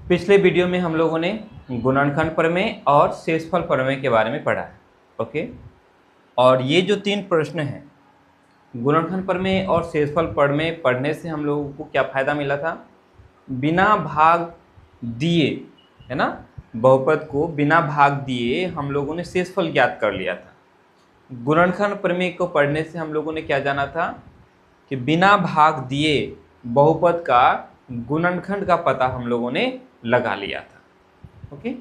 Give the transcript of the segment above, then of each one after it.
पिछले वीडियो में हम लोगों ने गुणनखंड प्रमेय और शेषफल प्रमेय के बारे में पढ़ा है। ओके, और ये जो तीन प्रश्न हैं, गुणनखंड प्रमेय और शेषफल प्रमेय पढ़ने से हम लोगों को क्या फ़ायदा मिला था? बिना भाग दिए, है ना, बहुपद को बिना भाग दिए हम लोगों ने शेषफल ज्ञात कर लिया था। गुणनखंड प्रमेय को पढ़ने से हम लोगों ने क्या जाना था कि बिना भाग दिए बहुपद का गुणनखंड का पता हम लोगों ने लगा लिया था। ओके,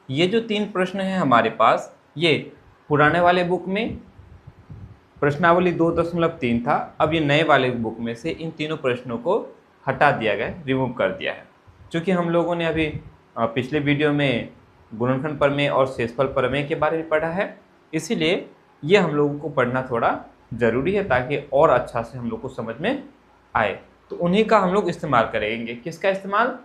ये जो तीन प्रश्न हैं हमारे पास, ये पुराने वाले बुक में प्रश्नावली 2.3 था। अब ये नए वाले बुक में से इन तीनों प्रश्नों को हटा दिया गया, रिमूव कर दिया है। क्योंकि हम लोगों ने अभी पिछले वीडियो में गुणनखंड प्रमेय और शेषफल प्रमेय के बारे में पढ़ा है, इसीलिए ये हम लोगों को पढ़ना थोड़ा ज़रूरी है ताकि और अच्छा से हम लोग को समझ में आए। तो उन्हीं का हम लोग इस्तेमाल करेंगे। किसका इस्तेमाल?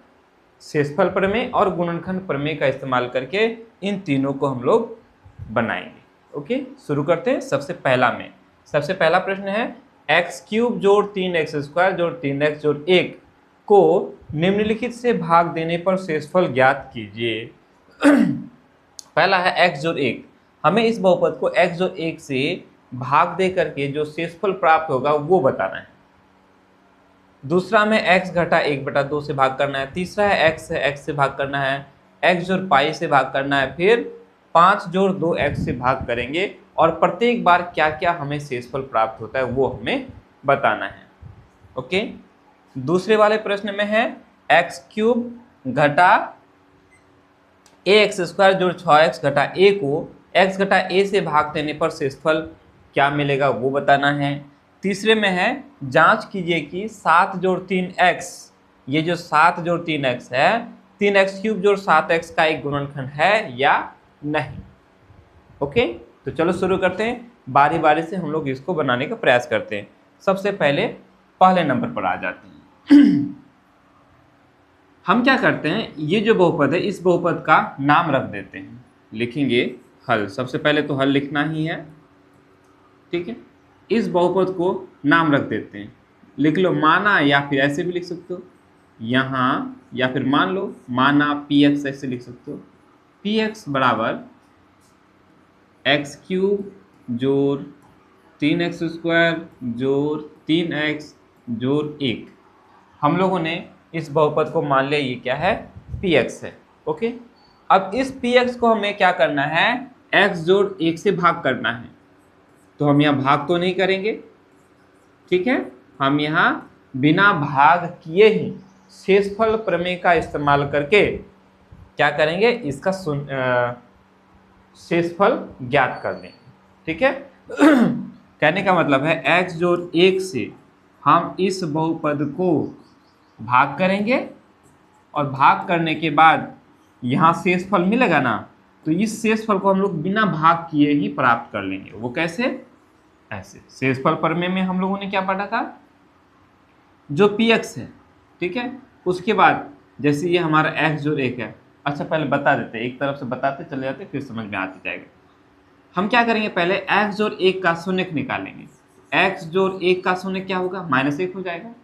शेषफल प्रमेय और गुणनखंड प्रमेय का इस्तेमाल करके इन तीनों को हम लोग बनाएंगे। ओके, शुरू करते हैं। सबसे पहला प्रश्न है x³ जोड़ 3x² जोड़ 3x जोड़ 1 को निम्नलिखित से भाग देने पर शेषफल ज्ञात कीजिए। पहला है x जोड़ 1। हमें इस बहुपद को x जोड़ 1 से भाग दे करके जो शेषफल प्राप्त होगा वो बताना है। दूसरा में x घटा 1/2 से भाग करना है। तीसरा है x से भाग करना है, x जोड़ पाई से भाग करना है, फिर 5 जोड़ 2x से भाग करेंगे और प्रत्येक बार क्या क्या हमें शेषफल प्राप्त होता है वो हमें बताना है। ओके, दूसरे वाले प्रश्न में है x³ घटा ax² जोड़ 6x घटा a को x घटा a से भाग देने पर शेषफल क्या मिलेगा वो बताना है। तीसरे में है जांच कीजिए कि 7 जोड़ 3x, ये जो 7 जोड़ 3x है, 3x³ जोड़ 7x का एक गुणनखंड है या नहीं। ओके, तो चलो शुरू करते हैं। बारी बारी से हम लोग इसको बनाने का प्रयास करते हैं। सबसे पहले पहले नंबर पर आ जाते हैं। हम क्या करते हैं, ये जो बहुपद है इस बहुपद का नाम रख देते हैं। लिखेंगे हल। सबसे पहले तो हल लिखना ही है, ठीक है। इस बहुपद को नाम रख देते हैं। लिख लो माना, या फिर ऐसे भी लिख सकते हो यहाँ, या फिर मान लो माना px, ऐसे लिख सकते हो। px बराबर x³ जोड़ 3x² जोड़ 3x जोड़ 1। हम लोगों ने इस बहुपद को मान लिया ये क्या है, px है। ओके, अब इस px को हमें क्या करना है, x जोड़ 1 से भाग करना है। तो हम यहाँ भाग तो नहीं करेंगे, ठीक है। हम यहाँ बिना भाग किए ही शेषफल प्रमेय का इस्तेमाल करके क्या करेंगे, इसका शेषफल ज्ञात कर देंगे, ठीक है। कहने का मतलब है x जोड़ 1 से हम इस बहुपद को भाग करेंगे और भाग करने के बाद यहाँ शेषफल मिलेगा ना, तो इस शेषफल को हम लोग बिना भाग किए ही प्राप्त कर लेंगे। वो कैसे? ऐसे। शेषफल प्रमेय में हम लोगों ने क्या पढ़ा था, जो px है, ठीक है। उसके बाद जैसे ये हमारा x जोड़ 1 है। अच्छा, पहले बता देते, एक तरफ से बताते चले जाते, फिर समझ में आती जाएगा। हम क्या करेंगे, पहले x जोड़ 1 का शून्य निकालेंगे। x जोड़ 1 का शून्य क्या होगा, -1 हो जाएगा।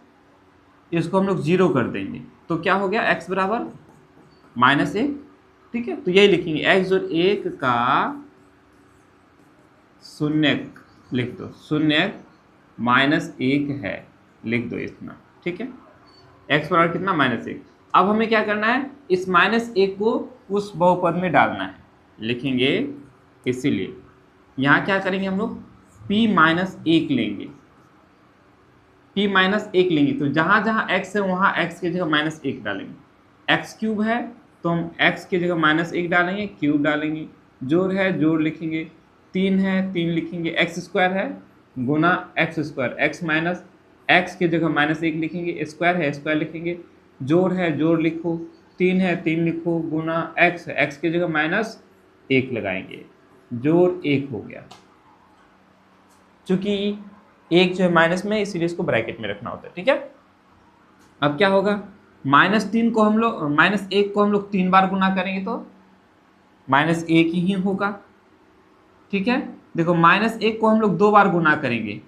इसको हम लोग 0 कर देंगे तो क्या हो गया, x बराबर -1, ठीक है। तो यही लिखेंगे, x जोड़ 1 का शून्य लिख दो, शून्य -1 है, लिख दो इतना, ठीक है। x बराबर कितना, -1। अब हमें क्या करना है, इस -1 को उस बहुपद में डालना है, लिखेंगे। इसीलिए यहाँ क्या करेंगे, हम लोग p-1 लेंगे। p-1 लेंगे तो जहाँ जहाँ x है वहाँ x की जगह -1 डालेंगे। x³ है तो हम x की जगह -1 डालेंगे, क्यूब डालेंगे। जोड़ है, जोड़ लिखेंगे। 3 है, 3 लिखेंगे। x² है गुना x², x माइनस x की जगह -1 लिखेंगे। स्क्वायर है, स्क्वायर लिखेंगे। जोड़ है, जोड़ लिखो। 3 है, 3 लिखो, गुना x है, x की जगह -1 लगाएंगे। जोड़ 1 हो गया। चूंकि 1 जो है माइनस में, इसीलिए इसको ब्रैकेट में रखना होता है, ठीक है। अब क्या होगा, -1 को हम लोग 3 बार गुना करेंगे तो -1 ही होगा, ठीक है। देखो, -1 को हम लोग 2 बार गुना करेंगे।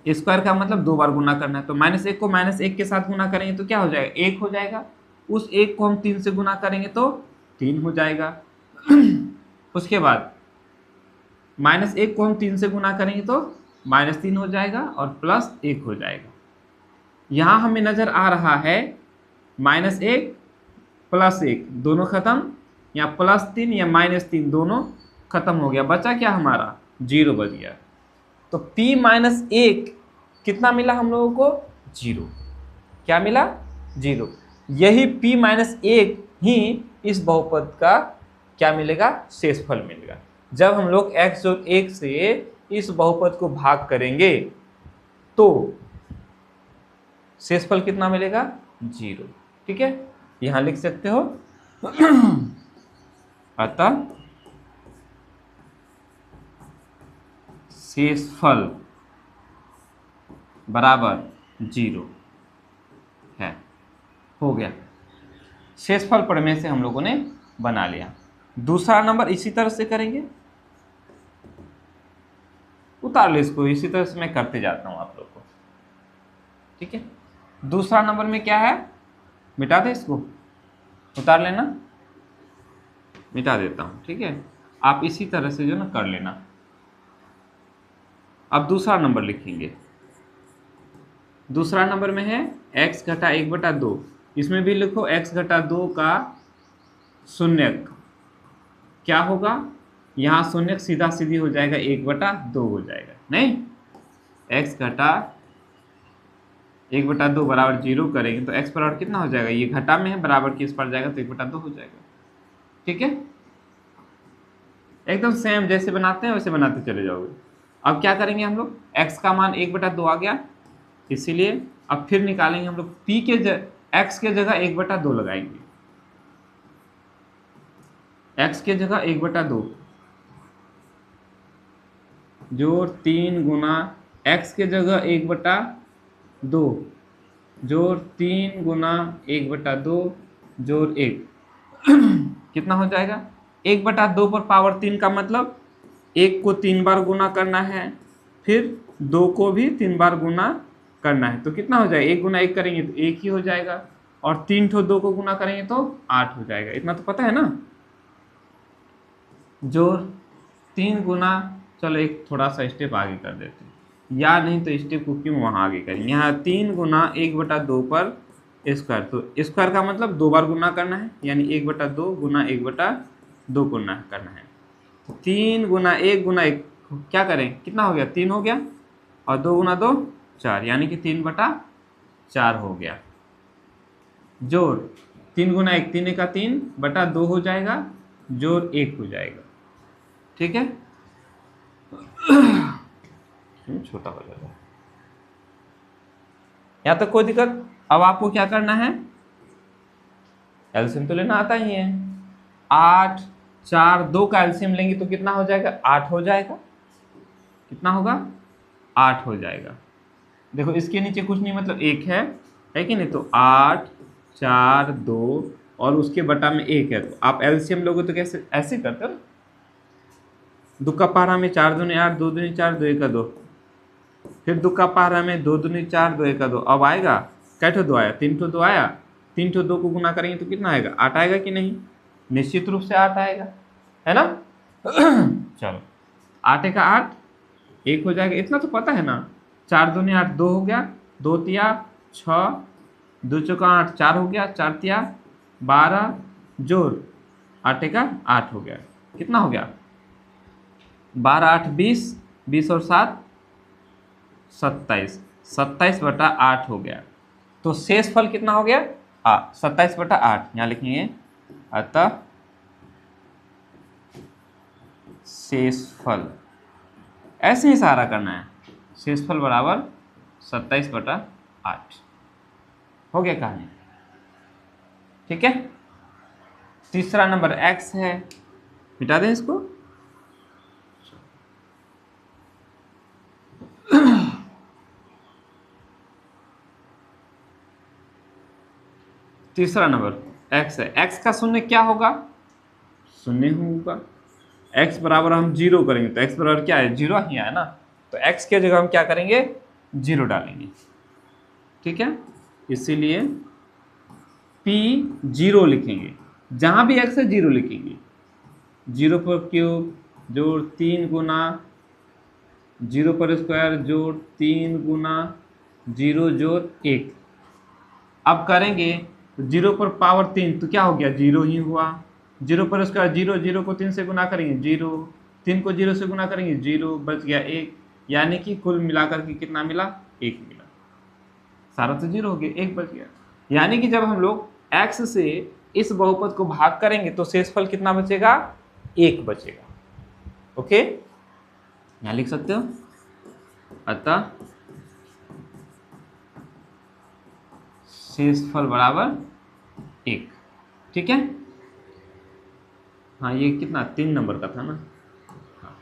स्क्वायर का मतलब 2 बार गुना करना है, तो -1 को -1 के साथ गुना करेंगे तो क्या हो जाएगा, 1 हो जाएगा। उस 1 को हम 3 से गुना करेंगे तो 3 हो जाएगा। उसके बाद -1 को हम 3 से गुना करेंगे तो -3 हो जाएगा और +1 हो जाएगा। यहाँ हमें नज़र आ रहा है -1 +1 दोनों खत्म, या +3 या -3 दोनों खत्म हो गया, बचा क्या हमारा 0 बच गया। तो p-1 कितना मिला हम लोगों को 0। क्या मिला 0। यही p-1 ही इस बहुपद का क्या मिलेगा शेषफल मिलेगा। जब हम लोग x जोड़ 1 से इस बहुपद को भाग करेंगे तो शेषफल कितना मिलेगा 0। ठीक है, यहां लिख सकते हो अतः शेषफल बराबर 0 है। हो गया, शेषफल प्रमेय से हम लोगों ने बना लिया। दूसरा नंबर इसी तरह से करेंगे, उतार लो इसको, इसी तरह से मैं करते जाता हूं आप लोग को। ठीक है, दूसरा नंबर में क्या है, मिटा दे इसको, उतार लेना, मिटा देता हूं। ठीक है, आप इसी तरह से जो ना कर लेना। अब दूसरा नंबर लिखेंगे। दूसरा नंबर में है x घटा 1/2। इसमें भी लिखो x घटा 2 का शून्यक क्या होगा, यहाँ शून्यक सीधा सीधी हो जाएगा 1/2 हो जाएगा। नहीं, x घटा 1/2 बराबर 0 करेंगे तो x बराबर कितना हो जाएगा, ये घटा में है, बराबर किस पर जाएगा तो 1/2 हो जाएगा। ठीक है, एकदम सेम जैसे बनाते हैं वैसे बनाते चले जाओगे। अब क्या करेंगे हम लोग, x का मान 1/2 आ गया, इसीलिए अब फिर निकालेंगे हम लोग p के x के जगह 1/2 लगाएंगे। x के जगह 1/2 जोड़ 3 गुना x के जगह 1/2 जोड़ 3 गुना 1/2 जोड़ 1 कितना हो जाएगा 1/2 पर पावर 3 का मतलब 1 को 3 बार गुना करना है, फिर 2 को भी 3 बार गुना करना है, तो कितना हो जाएगा 1 गुना 1 करेंगे तो 1 ही हो जाएगा, और 3 ठो 2 को गुना करेंगे तो 8 हो जाएगा। इतना तो पता है ना। जोड़ 3 गुना, चलो एक थोड़ा सा स्टेप आगे कर देते हैं, या नहीं तो स्टेप को क्यों वहाँ आगे करेंगे। यहाँ 3 गुना 1/2 पर स्क्वायर, तो स्क्वायर का मतलब 2 बार गुना करना है, यानी 1/2 गुना 1/2 गुना करना है। 3 गुना 1 गुना 1 क्या करें, कितना हो गया 3 हो गया, और 2 गुना 2 4, यानी कि 3/4 हो गया। जोड़ 3 गुना 1 3 का 3/2 हो जाएगा, जोड़ 1 हो जाएगा। ठीक है, छोटा हो जाएगा, यहाँ तक कोई दिक्कत। अब आपको क्या करना है, एलसीएम तो लेना आता ही है। 8 4 2 का एलसीएम लेंगे तो कितना हो जाएगा 8 हो जाएगा। कितना होगा 8 हो जाएगा। देखो इसके नीचे कुछ नहीं, मतलब 1 है कि नहीं, तो 8 4 2 और उसके बटा में 1 है, तो आप एलसीएम लोगे तो कैसे ऐसे करते हो, दुक्का पारा में 4 दूनी 8 2 दूनी 4 2 1 2, फिर दुक्का पारा में 2 दूनी 4 2 1 2। अब आएगा कैठो 2 आया, 3 ठो 2 आया, 3 ठो 2 को गुना करेंगे तो कितना आएगा 8 आएगा कि नहीं, निश्चित रूप से 8 आएगा, है ना। चलो 8 का 8 1 हो जाएगा, इतना तो पता है ना। 4 दूनी 8 2 हो गया, 2 तिया 6 2 चौका 8 4 हो गया, 4 तिया 12 जोड़ 8 का 8 हो गया। कितना हो गया 12 8 20 20 और 7 27 27/8 हो गया। तो शेषफल कितना हो गया 27/8, यहाँ लिखेंगे अतः शेषफल, ऐसे ही सारा करना है, शेषफल बराबर 27/8 हो गया कहानी। ठीक है, तीसरा नंबर x है, मिटा दें इसको। तीसरा नंबर x है, x का शून्य क्या होगा, शून्य होगा। x बराबर हम 0 करेंगे तो x बराबर क्या है 0 ही है ना, तो x के जगह हम क्या करेंगे 0 डालेंगे। ठीक है, इसीलिए पी जीरो लिखेंगे, जहाँ भी एक्स है जीरो लिखेंगे। 0 पर क्यूब जोड़ 3 गुना 0 पर स्क्वायर जोड़ 3 गुना 0 जोड़ 1। अब करेंगे तो 0 पर पावर 3 तो क्या हो गया, 0 ही हुआ। 0 पर स्क्वायर 0, 0 को 3 से गुना करेंगे 0, 3 को 0 से गुना करेंगे 0, बच गया 1, यानी कि कुल मिलाकर के कितना मिला, 1 मिला। सारा तो 0 हो गया, 1 बच गया। यानी कि जब हम लोग x से इस बहुपद को भाग करेंगे तो शेषफल कितना बचेगा, 1 बचेगा। ओके, यहाँ लिख सकते हो, अतः शेषफल बराबर 1। ठीक है, हाँ ये कितना 3 नंबर का था ना। हाँ।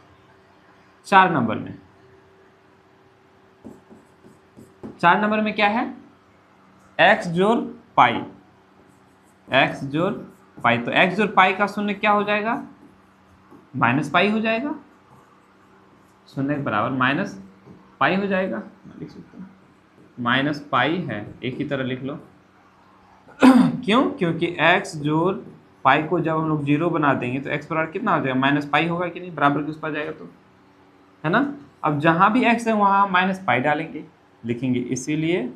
4 नंबर में, 4 नंबर में क्या है, x जोड़ पाई, x जोड़ पाई। तो x जोड़ पाई का शून्य क्या हो जाएगा, माइनस पाई हो जाएगा। शून्य के बराबर माइनस पाई हो जाएगा, लिख सकते हैं माइनस पाई है, एक ही तरह लिख लो। क्यों, क्योंकि x जोड़ पाई को जब हम लोग 0 बना देंगे तो x बराबर कितना हो जाएगा, माइनस पाई होगा कि नहीं, बराबर के उस पर जाएगा तो, है ना। अब जहाँ भी x है वहाँ माइनस पाई डालेंगे, लिखेंगे इसीलिए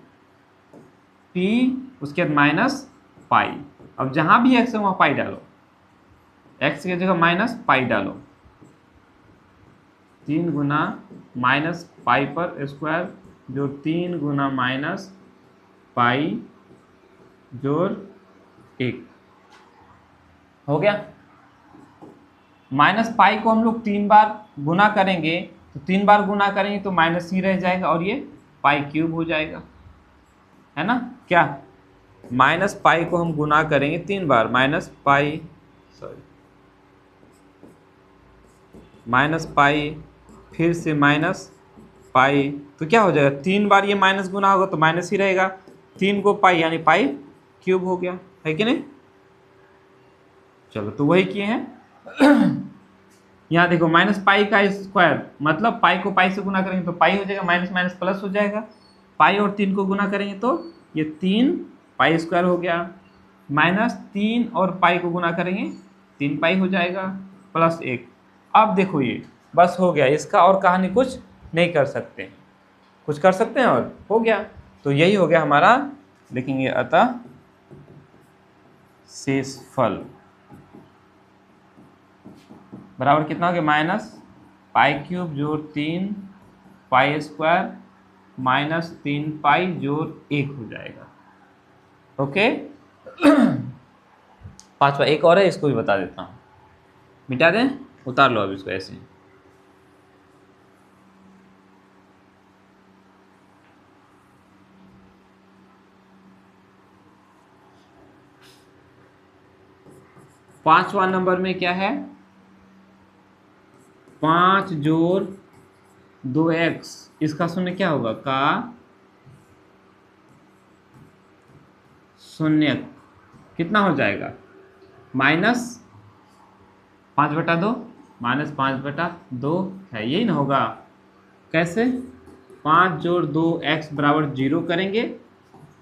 p उसके बाद माइनस पाई। अब जहाँ भी x है वहाँ पाई डालो, x की जगह माइनस पाई डालो। 3 गुना माइनस पाई पर स्क्वायर जोड़ 3 गुना माइनस पाई जोड़ 1 हो गया। माइनस पाई को हम लोग 3 बार गुना करेंगे तो 3 बार गुना करेंगे तो माइनस ही रह जाएगा और ये पाई क्यूब हो जाएगा, है ना। क्या, माइनस पाई को हम गुना करेंगे 3 बार, माइनस पाई माइनस पाई फिर से माइनस पाई, तो क्या हो जाएगा, 3 बार ये माइनस गुना होगा तो माइनस ही रहेगा। 3 को पाई यानी पाई क्यूब हो गया, है कि नहीं। चलो तो वही किए हैं। यहाँ देखो माइनस पाई का स्क्वायर मतलब पाई को पाई से गुना करेंगे तो पाई हो जाएगा, माइनस माइनस प्लस हो जाएगा। पाई और 3 को गुना करेंगे तो ये 3 पाई स्क्वायर हो गया, माइनस 3 और पाई को गुना करेंगे 3 पाई हो जाएगा, प्लस 1। अब देखो ये बस हो गया, इसका और कहानी कुछ नहीं कर सकते, कुछ कर सकते हैं और हो गया। तो यही हो गया हमारा, लिखेंगे अतः शेषफल बराबर कितना हो गया, माइनस पाई क्यूब जोड़ 3 पाई स्क्वायर माइनस 3 पाई जोड़ 1 हो जाएगा। ओके। 5वां एक और है, इसको भी बता देता हूँ, मिटा दें, उतार लो अब इसको ऐसे। पांचवा नंबर में क्या है, 5 जोड़ 2x, इसका शून्य क्या होगा, का शून्य कितना हो जाएगा, माइनस 5/2 माइनस 5/2 है, यही ना होगा। कैसे, 5 जोड़ 2x बराबर 0 करेंगे,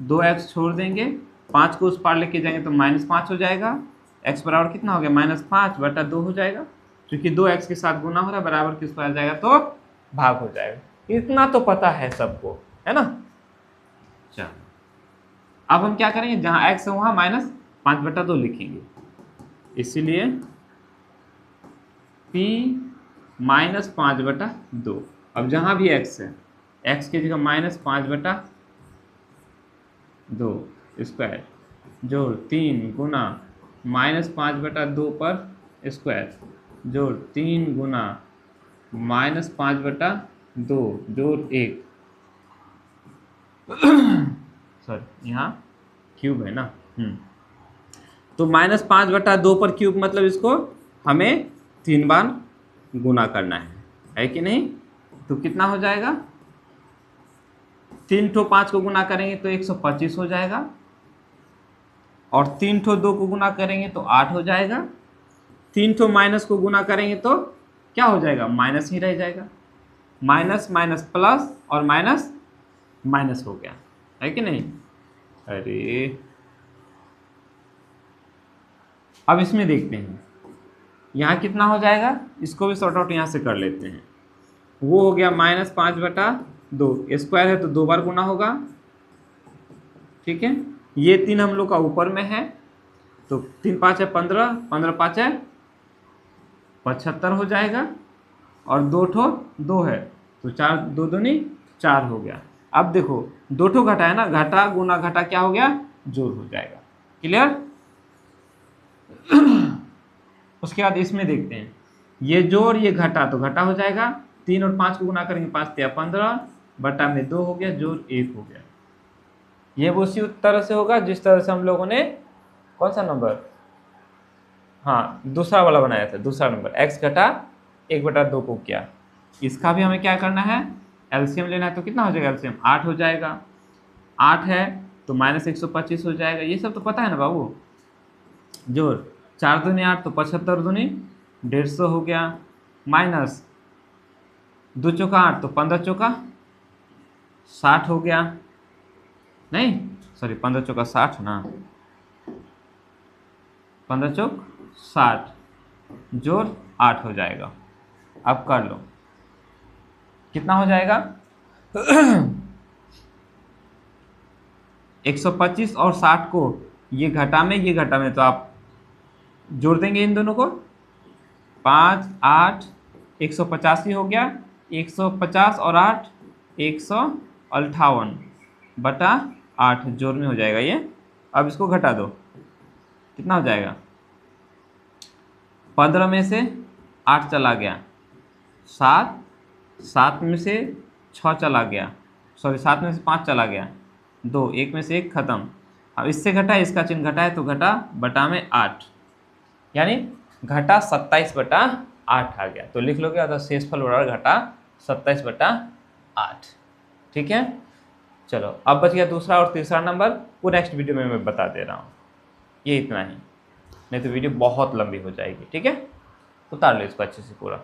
2x छोड़ देंगे, 5 को उस पार लेके जाएंगे तो -5 हो जाएगा। x बराबर कितना हो गया, -5/2 हो जाएगा, क्योंकि 2x के साथ गुना हो रहा है, बराबर किस पार जाएगा तो भाग हो जाएगा। इतना तो पता है सबको, है ना। चलो अब हम क्या करेंगे, जहाँ x है वहाँ -5/2 लिखेंगे, इसीलिए p -5/2। अब जहाँ भी x है, x की जगह -5/2 स्क्वायर जोड़ 3 गुना -5/2 पर स्क्वायर जोड़ 3 गुना -5/2 जोड़ 1, सॉरी यहाँ क्यूब है ना। तो -5/2 पर क्यूब मतलब इसको हमें 3 बार गुना करना है कि नहीं। तो कितना हो जाएगा, 3 ठो 5 को गुना करेंगे तो 125 हो जाएगा, और 3 ठो 2 को गुना करेंगे तो 8 हो जाएगा, 3 ठो माइनस को गुना करेंगे तो क्या हो जाएगा, माइनस ही रह जाएगा। माइनस माइनस प्लस और माइनस माइनस हो गया, है कि नहीं। अरे अब इसमें देखते हैं यहाँ कितना हो जाएगा, इसको भी सॉर्ट आउट यहाँ से कर लेते हैं। वो हो गया -5/2, स्क्वायर है तो 2 बार गुना होगा, ठीक है। ये 3 हम लोग का ऊपर में है, तो 3 5 है 15, 15 5 है 75 हो जाएगा, और 2 ठो 2 है तो 4 2 दूनी 4 हो गया। अब देखो 2 ठो घटा है ना, घटा गुना घटा क्या हो गया, जोड़ हो जाएगा। क्लियर। उसके बाद इसमें देखते हैं, ये जोड़ ये घटा तो घटा हो जाएगा, 3 और 5 को गुना करेंगे 5 3 15 बटा में 2 हो गया, जोड़ 1 हो गया। ये वो उसी तरह से होगा जिस तरह से हम लोगों ने कौन सा नंबर, हाँ दूसरा वाला बनाया था, दूसरा नंबर x घटा 1/2 को किया। इसका भी हमें क्या करना है, एलसीएम लेना है, तो कितना हो जाएगा एलसीएम 8 हो जाएगा। 8 है तो -125 हो जाएगा, ये सब तो पता है ना बाबू। जोड़ 4 दूनी 8 तो 75 दूनी 150 हो गया, माइनस 2 चौका 8 तो 15 चौका 60 हो गया, नहीं सॉरी 15 चौका 60 ना, 15 चौक 60 जोड़ 8 हो जाएगा। अब कर लो कितना हो जाएगा 125 और 60 को ये घटा में तो आप जोड़ देंगे इन दोनों को, 5 8 185 हो गया, 150 और 8 158 बटा 8 जोड़ में हो जाएगा ये। अब इसको घटा दो कितना हो जाएगा, 15 में से 8 चला गया 7, 7 में से 6 चला गया, सॉरी 7 में से 5 चला गया 2, 1 में से 1 खत्म। अब इससे घटा है, इसका चिन्ह घटा है तो घटा बटा में 8, यानी घटा 27/8 आ गया। तो लिख लोगे अतः शेषफल बराबर घटा 27/8, ठीक है। चलो अब बच गया दूसरा और तीसरा नंबर, वो नेक्स्ट वीडियो में मैं बता दे रहा हूँ। ये इतना ही, नहीं तो वीडियो बहुत लंबी हो जाएगी, ठीक है। उतार लो इसको अच्छे से पूरा।